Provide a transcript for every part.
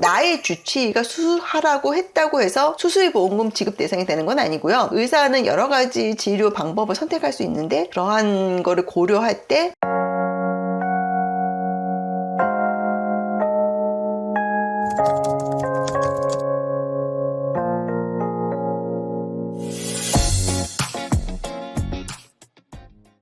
나의 주치의가 수술하라고 했다고 해서 수술보험금 지급 대상이 되는 건 아니고요. 의사는 여러 가지 치료 방법을 선택할 수 있는데 그러한 거를 고려할 때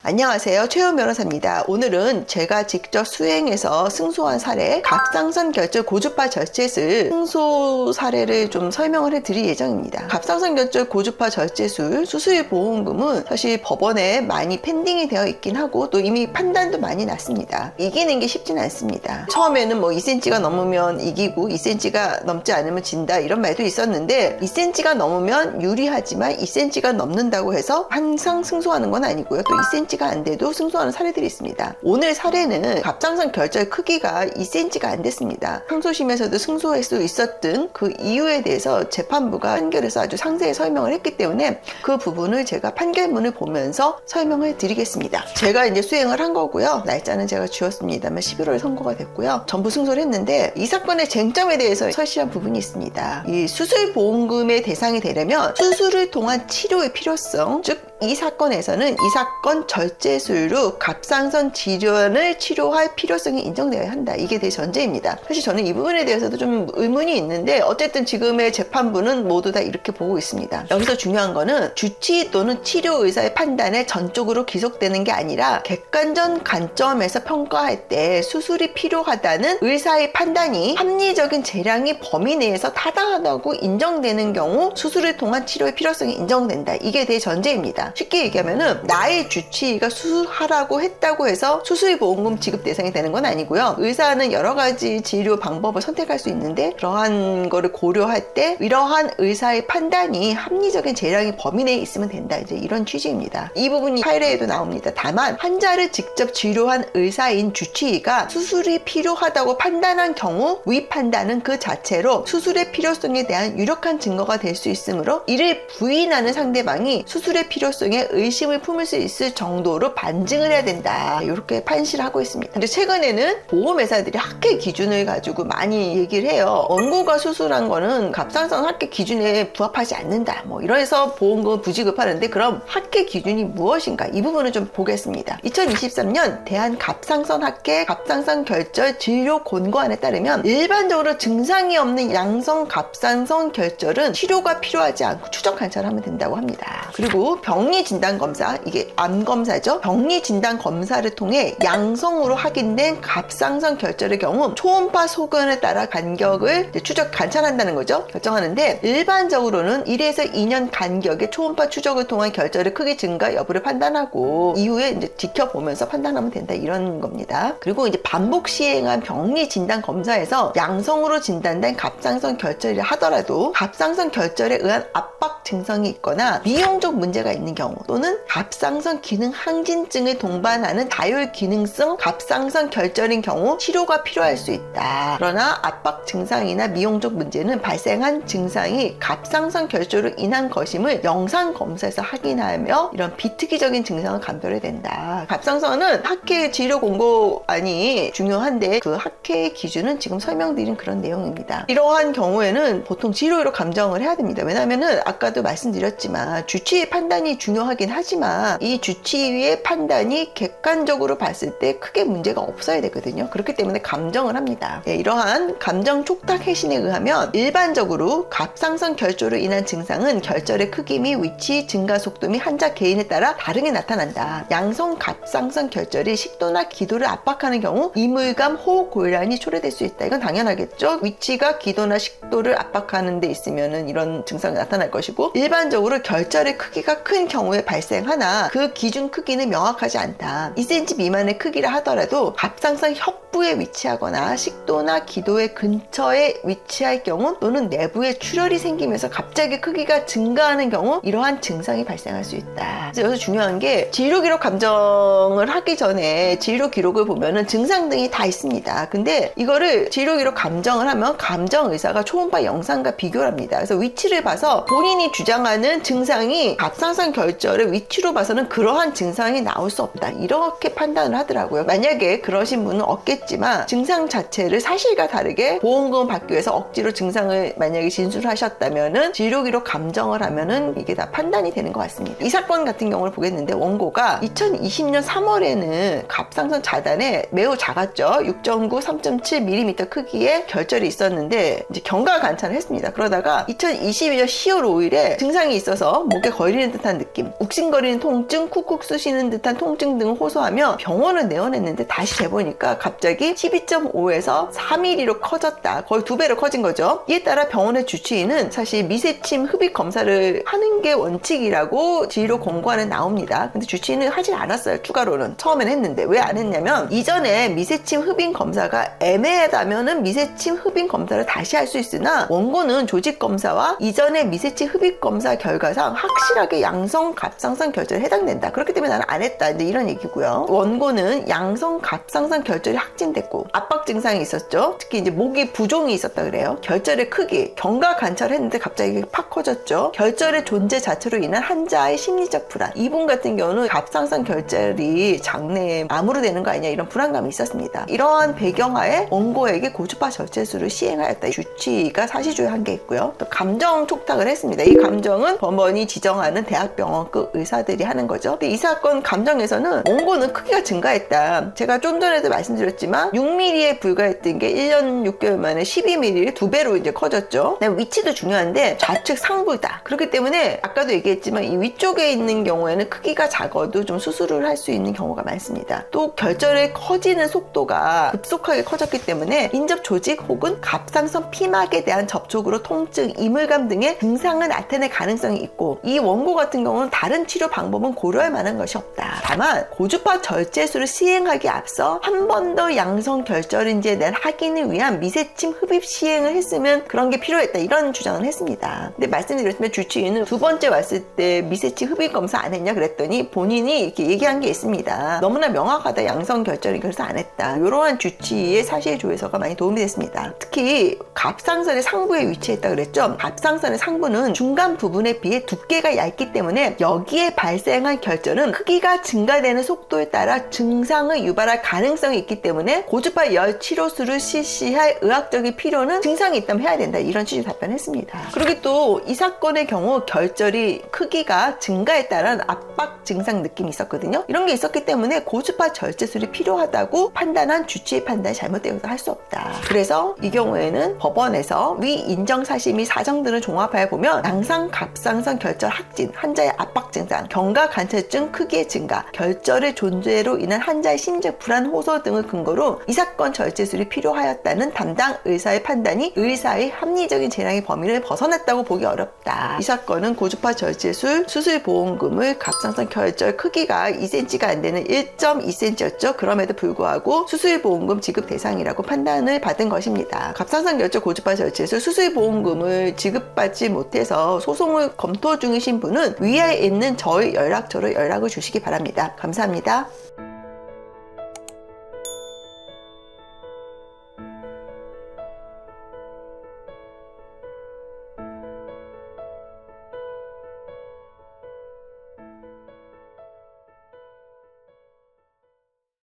안녕하세요. 최은 변호사입니다. 오늘은 제가 직접 수행해서 승소한 사례 갑상선 결절 고주파 절제술 승소 사례를 좀 설명을 해드릴 예정입니다. 갑상선 결절 고주파 절제술 수술보험금은 사실 법원에 많이 펜딩이 되어 있긴 하고 또 이미 판단도 많이 났습니다. 이기는 게 쉽진 않습니다. 처음에는 뭐 2cm가 넘으면 이기고 2cm가 넘지 않으면 진다 이런 말도 있었는데 2cm가 넘으면 유리하지만 2cm가 넘는다고 해서 항상 승소하는 건 아니고요. 또 2cm가 안 돼도 승소하는 사례들이 있습니다. 오늘 사례는 갑상선 결절 크기가 2cm가 안 됐습니다. 항소심에서도 승소할 수 있었던 그 이유에 대해서 재판부가 판결에서 아주 상세히 설명을 했기 때문에 그 부분을 제가 판결문을 보면서 설명을 드리겠습니다. 제가 이제 수행을 한 거고요. 날짜는 제가 지웠습니다만 11월 선고가 됐고요. 전부 승소를 했는데 이 사건의 쟁점에 대해서 설실한 부분이 있습니다. 이 수술보험금의 대상이 되려면 수술을 통한 치료의 필요성, 즉 이 사건에서는 이 사건 절제술로 갑상선 질환을 치료할 필요성이 인정되어야 한다. 이게 대전제입니다. 사실 저는 이 부분에 대해서도 좀 의문이 있는데 어쨌든 지금의 재판부는 모두 다 이렇게 보고 있습니다. 여기서 중요한 거는 주치의 또는 치료의사의 판단에 전적으로 기속되는 게 아니라 객관적 관점에서 평가할 때 수술이 필요하다는 의사의 판단이 합리적인 재량의 범위 내에서 타당하다고 인정되는 경우 수술을 통한 치료의 필요성이 인정된다. 이게 대전제입니다. 쉽게 얘기하면은 나의 주치의가 수술하라고 했다고 해서 수술보험금 지급 대상이 되는 건 아니고요. 의사는 여러 가지 치료 방법을 선택할 수 있는데 그러한 거를 고려할 때 이러한 의사의 판단이 합리적인 재량의 범위 내에 있으면 된다. 이제 이런 취지입니다. 이 부분이 판례에도 나옵니다. 다만 환자를 직접 치료한 의사인 주치의가 수술이 필요하다고 판단한 경우 위 판단은 그 자체로 수술의 필요성에 대한 유력한 증거가 될 수 있으므로 이를 부인하는 상대방이 수술의 필요성에 의심을 품을 수 있을 정도로 반증을 해야 된다. 이렇게 판시를 하고 있습니다. 근데 최근에는 보험회사들이 학회 기준을 가지고 많이 얘기를 해요. 원고가 수술한 거는 갑상선 학회 기준에 부합하지 않는다. 뭐 이래서 보험금을 부지급하는데 그럼 학회 기준이 무엇인가? 이 부분을 좀 보겠습니다. 2023년 대한갑상선학회 갑상선 결절 진료 권고안에 따르면 일반적으로 증상이 없는 양성 갑상선 결절은 치료가 필요하지 않고 추적 관찰하면 된다고 합니다. 그리고 병리 진단 검사, 이게 암 검사죠. 병리 진단 검사를 통해 양성으로 확인된 갑상선 결절의 경우 초음파 소견에 따라 간격을 추적 관찰한다는 거죠. 결정하는데 일반적으로는 1에서 2년 간격의 초음파 추적을 통한 결절의 크기 증가 여부를 판단하고 이후에 이제 지켜보면서 판단하면 된다 이런 겁니다. 그리고 이제 반복 시행한 병리 진단 검사에서 양성으로 진단된 갑상선 결절이라 하더라도 갑상선 결절에 의한 압박 증상이 있거나 미용적 문제가 있는 경우 또는 갑상선 기능 항진증을 동반하는 다혈 기능성 갑상선 결절인 경우 치료가 필요할 수 있다. 그러나 압박 증상이나 미용적 문제는 발생한 증상이 갑상선 결절로 인한 것임을 영상 검사에서 확인하며 이런 비특이적인 증상을 감별해야 된다. 갑상선은 학회 치료 권고안이 중요한데 그 학회 기준은 지금 설명드린 그런 내용입니다. 이러한 경우에는 보통 치료로 감정을 해야 됩니다. 왜냐하면은 아까도 말씀드렸지만 주치의 판단이 중요하긴 하지만 이 주치의의 판단이 객관적으로 봤을 때 크게 문제가 없어야 되거든요. 그렇기 때문에 감정을 합니다. 이러한 감정 촉탁 해신에 의하면 일반적으로 갑상선 결절로 인한 증상은 결절의 크기 및 위치, 증가 속도 및 환자 개인에 따라 다르게 나타난다. 양성 갑상선 결절이 식도나 기도를 압박하는 경우 이물감, 호흡 곤란이 초래될 수 있다. 이건 당연하겠죠. 위치가 기도나 식도를 압박하는 데 있으면 이런 증상이 나타날 것이고 일반적으로 결절의 크기가 큰 경우에 발생하나 그 기준 크기는 명확하지 않다. 2cm 미만의 크기라 하더라도 갑상선 협부에 위치하거나 식도나 기도의 근처에 위치할 경우 또는 내부에 출혈이 생기면서 갑자기 크기가 증가하는 경우 이러한 증상이 발생할 수 있다. 그래서 여기서 중요한 게 진료 기록 감정을 하기 전에 진료 기록을 보면은 증상 등이 다 있습니다. 근데 이거를 진료 기록 감정을 하면 감정 의사가 초음파 영상과 비교를 합니다. 그래서 위치를 봐서 본인이 주장하는 증상이 갑상선 결절의 위치로 봐서는 그러한 증상이 나올 수 없다, 이렇게 판단을 하더라고요. 만약에 그러신 분은 없겠지만 증상 자체를 사실과 다르게 보험금을 받기 위해서 억지로 증상을 만약에 진술하셨다면은 진료기록 감정을 하면은 이게 다 판단이 되는 것 같습니다. 이 사건 같은 경우를 보겠는데, 원고가 2020년 3월에는 갑상선 자단에 매우 작았죠. 6.9, 3.7mm 크기의 결절이 있었는데 이제 경과 관찰을 했습니다. 그러다가 2022년 10월 5일에 증상이 있어서 목에 걸리는 듯한 느낌, 욱신거리는 통증, 쿡쿡 쑤시는 듯한 통증 등을 호소하며 병원을 내원했는데 다시 재보니까 갑자기 12.5에서 4mm로 커졌다. 거의 2배로 커진 거죠. 이에 따라 병원의 주치의는 사실 미세침 흡입 검사를 하는 게 원칙이라고 진료 공고안에 나옵니다. 근데 주치의는 하질 않았어요. 추가로는. 처음엔 했는데 왜 안 했냐면, 이전에 미세침 흡입 검사가 애매하다면은 미세침 흡입 검사를 다시 할 수 있으나 원고는 조직 검사와 이전의 미세침 흡입 검사 결과상 확실하게 양성 갑상선 결절에 해당된다. 그렇기 때문에 나는 안 했다, 이제 이런 얘기고요. 원고는 양성 갑상선 결절이 확진됐고 압박 증상이 있었죠. 특히 이제 목이 부종이 있었다 그래요. 결절의 크기, 경과 관찰을 했는데 갑자기 팍 커졌죠. 결절의 존재 자체로 인한 환자의 심리적 불안, 이분 같은 경우는 갑상선 결절이 장내에 암으로 되는 거 아니냐, 이런 불안감이 있었습니다. 이러한 배경하에 원고에게 고주파 절제술을 시행하였다, 주치의가 사실조회한 게 있고요. 또 감정 촉탁을 했습니다. 이 감정은 법원이 지정하는 대학병원급 의사들이 하는 거죠. 근데 이 사건 감정에서는 원고는 크기가 증가했다. 제가 좀 전에도 말씀드렸지만 6mm에 불과했던 게 1년 6개월 만에 12mm, 2배로 이제 커졌죠. 위치도 중요한데 좌측 상부다. 그렇기 때문에 아까도 얘기했지만 이 위쪽에 있는 경우에는 크기가 작아도 좀 수술을 할 수 있는 경우가 많습니다. 또 결절의 커지는 속도가 급속하게 커졌기 때문에 인접 조직 혹은 갑상선 피막에 대한 접촉으로 통증, 이물감 등의 증상을 나타낼 가능성이 있고, 이 원고 같은 경우는 다른 치료 방법은 고려할 만한 것이 없다. 다만 고주파 절제술을 시행하기에 앞서 한 번 더 양성 결절인지에 대한 확인을 위한 미세침 흡입 시행을 했으면 그런 게 필요했다, 이런 주장을 했습니다. 근데 말씀드렸지만 주치의는 두 번째 왔을 때 미세침 흡입 검사 안 했냐 그랬더니 본인이 이렇게 얘기한 게 있습니다. 너무나 명확하다, 양성 결절이, 그래서 안 했다. 이러한 주치의의 사실조회서가 많이 도움이 됐습니다. 특히 갑상선의 상부에 위치했다 그랬죠. 갑상선의 상부는 중간 부분에 비해 두께가 얇기 때문에 여기에 발생한 결절은 크기가 증가되는 속도에 따라 증상을 유발할 가능성이 있기 때문에 고주파 열 치료술을 실시할 의학적인 필요는 증상이 있다면 해야 된다, 이런 취지 답변했습니다. 그리고 또 이 사건의 경우 결절이 크기가 증가했다는 압박 증상 느낌이 있었거든요. 이런 게 있었기 때문에 고주파 절제술이 필요하다고 판단한 주치의 판단이 잘못되어서 할 수 없다. 그래서 이 경우에는 법원에서 위 인정 사실 및 사정 등을 종합하여 보면 양성 갑상선 결절 확진, 환자의 압박 증상, 경과 관찰증 크기의 증가, 결절의 존재로 인한 환자의 심적 불안 호소 등을 근거로 이 사건 절제술이 필요하였다는 담당 의사의 판단이 의사의 합리적인 재량의 범위를 벗어났다고 보기 어렵다. 이 사건은 고주파 절제술 수술보험금을 갑상선 결절 크기가 2cm가 안 되는 1.2cm였죠. 그럼에도 불구하고 수술보험금 지급 대상이라고 판단을 받은 것입니다. 갑상선 결절 고주파 절제술 수술보험금을 지급받지 못해서 소송을 검토 중이신 분은 위에 있는 저희 연락처로 연락을 주시기 바랍니다. 감사합니다.